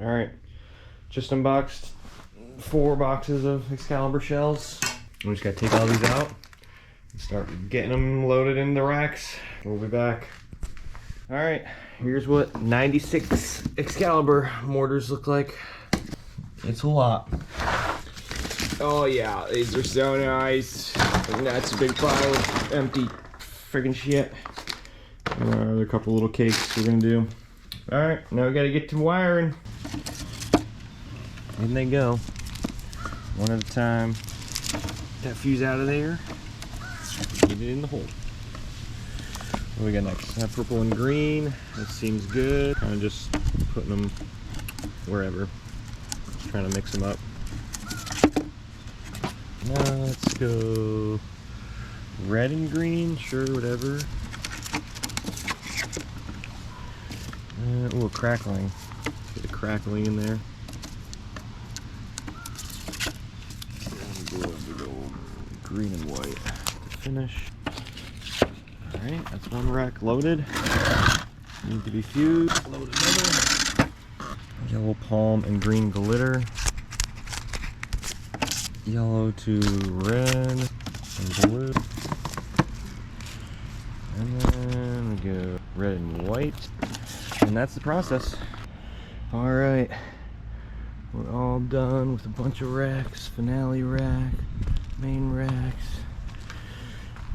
All right, just unboxed 4 boxes of Excalibur shells. We just gotta take all these out and start getting them loaded in the racks. We'll be back. All right, here's what 96 Excalibur mortars look like. It's a lot. Oh yeah, these are so nice. And that's a big pile of empty friggin' shit. There are a couple little cakes we're gonna do. All right, now we gotta get to wiring. In they go, one at a time. Get that fuse out of there. Get it in the hole. What do we got next? Purple and green. That seems good. Kind of just putting them wherever. Just trying to mix them up. Now let's go red and green. Sure, whatever. Ooh, crackling. Let's get a crackling in there. Green and white to finish. Alright, that's one rack loaded. Need to be fused. Load another. Yellow palm and green glitter. Yellow to red and blue. And then we go red and white. And that's the process. Alright. We're all done with a bunch of racks. Finale rack. Main racks.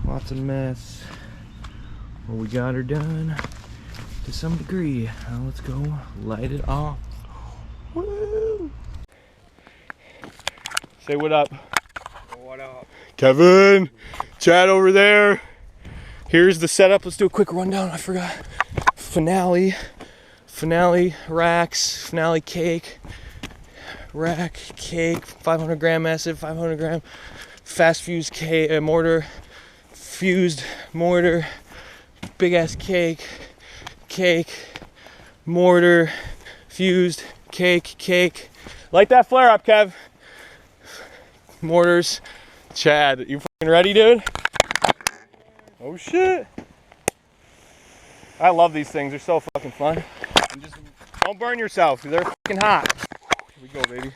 Lots of mess. Well, we got her done to some degree. Now let's go light it off. Woo! Say what up. What up? Kevin! Chad over there. Here's the setup. Let's do a quick rundown. I forgot. Finale racks, finale cake, rack, cake, 500 gram massive, 500 gram fast fused cake, mortar, fused mortar, big ass cake, mortar, fused, cake. Light that flare up, Kev. Mortars. Chad, you fucking ready, dude? Oh shit. I love these things, they're so fucking fun. And just don't burn yourself, because they're fucking hot. Here we go, baby.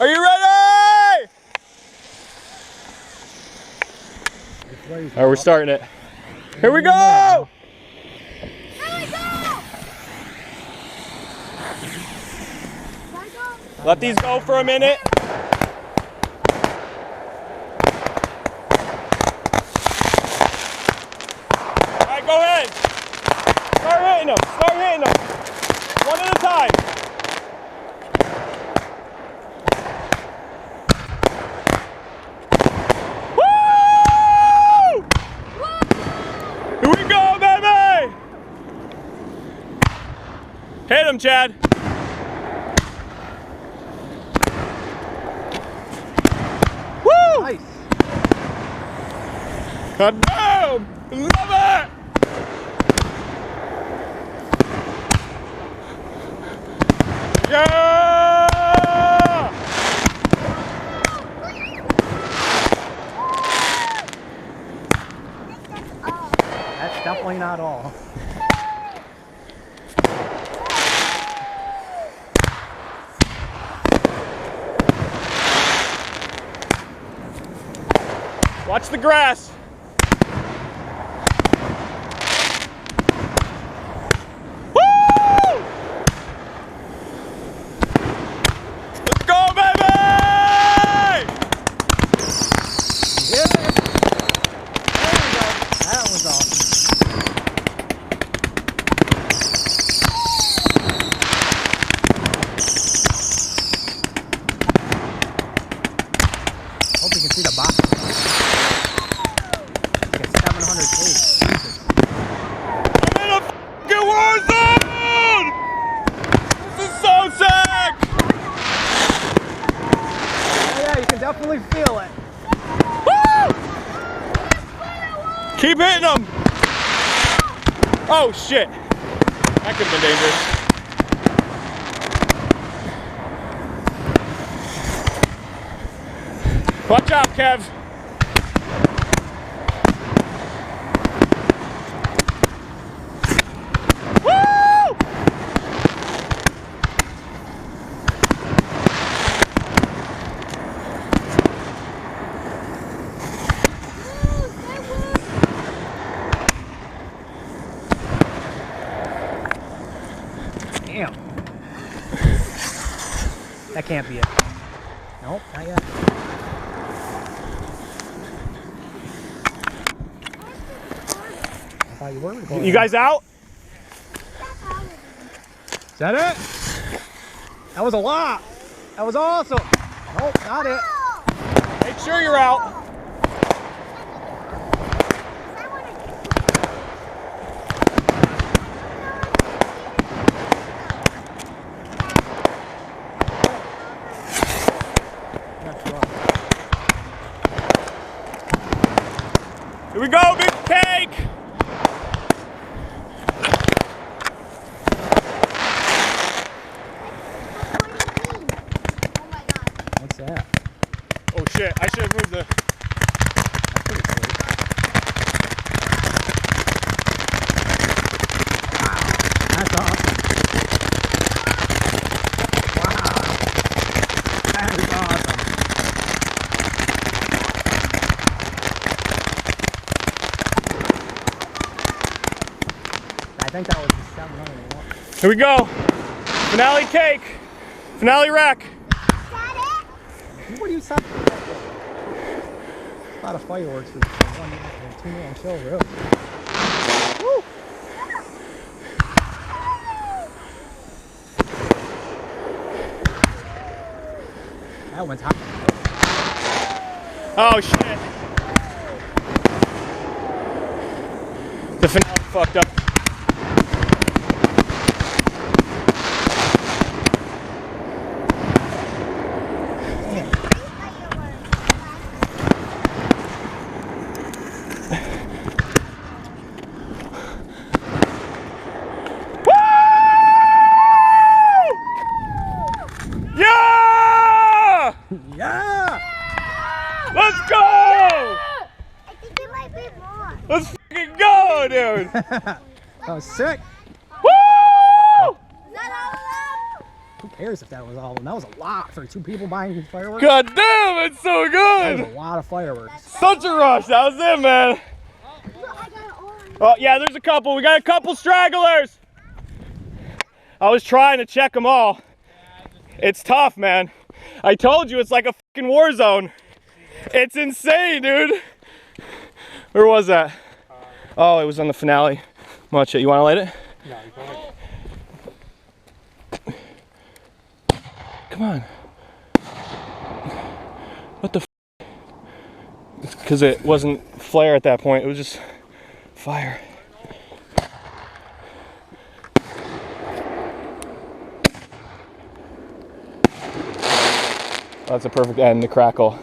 Are you ready? Alright, we're starting it. Here we go! Let these go for a minute. Alright, go ahead. Start hitting them. One at a time. Woo! Here we go, baby! Hit him, Chad. Nice. God damn! Love it! Yeah! That's definitely not all. Watch the grass. Woo! Let's go, baby! Yeah. There we go. That was awesome. Hope you can see the box. 700 case. I'm in a fucking war zone! This is so sick! Yeah, you can definitely feel it. Woo! Keep hitting them! Oh shit! That could have been dangerous. Watch out, Kev! That can't be it. Nope, not yet. I thought you were recording. You guys out? Is that it? That was a lot. That was awesome. Nope, not it. Make sure you're out. Here we go, big cake! What's that? Oh shit, I should have moved the... That's awesome. Wow. That is awesome. I think that was 700. Here we go. Finale cake. Finale rack. What are you talking about? A lot of fireworks for 2-man show, really. Woo! That one's hot. Oh shit. The finale fucked up. Yeah! Yeah! Let's go! I think it might be more. Let's fucking go, dude! That was sick. Woo! Is that all of them? Who cares if that was all of them? That was a lot for 2 people buying fireworks. God damn, it's so That was good! a lot of fireworks. Such a rush, that was it, man. Look, I got an orange. Oh, yeah, there's a couple. We got a couple stragglers. I was trying to check them all. It's tough, man. I told you, it's like a fucking war zone. It's insane, dude. Where was that? Oh, it was on the finale. Watch it. You want to light it? No, go ahead. Come on. What the f? It's because it wasn't flare at that point. It was just fire. That's a perfect end, the crackle.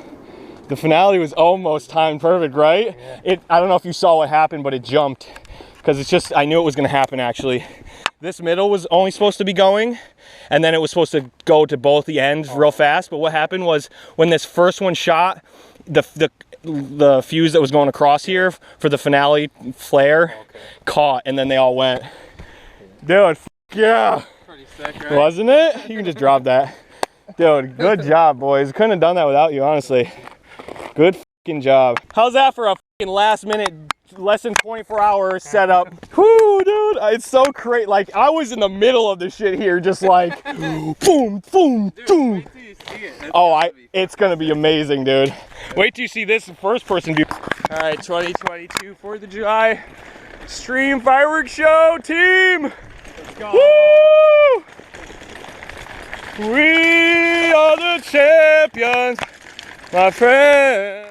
The finale was almost timed perfect, right? Yeah. I don't know if you saw what happened, but it jumped. Because it's just, I knew it was gonna happen actually. This middle was only supposed to be going, and then it was supposed to go to both the ends real fast. But what happened was, when this first one shot, the fuse that was going across here for the finale flare caught, and then they all went. Dude, yeah. Pretty sick, right? Wasn't it? You can just drop that. Dude, good job, boys. Couldn't have done that without you, honestly. Good fucking job. How's that for a fucking last minute, less than 24-hour setup? Whoo, dude, it's so crazy. Like, I was in the middle of the shit here, just like, boom, boom, boom. Wait till you see it. It's gonna be amazing, dude. Wait till you see this first person view. All right, 2022 4th of July stream fireworks show team. Let's go. Woo! We are the champions, my friend.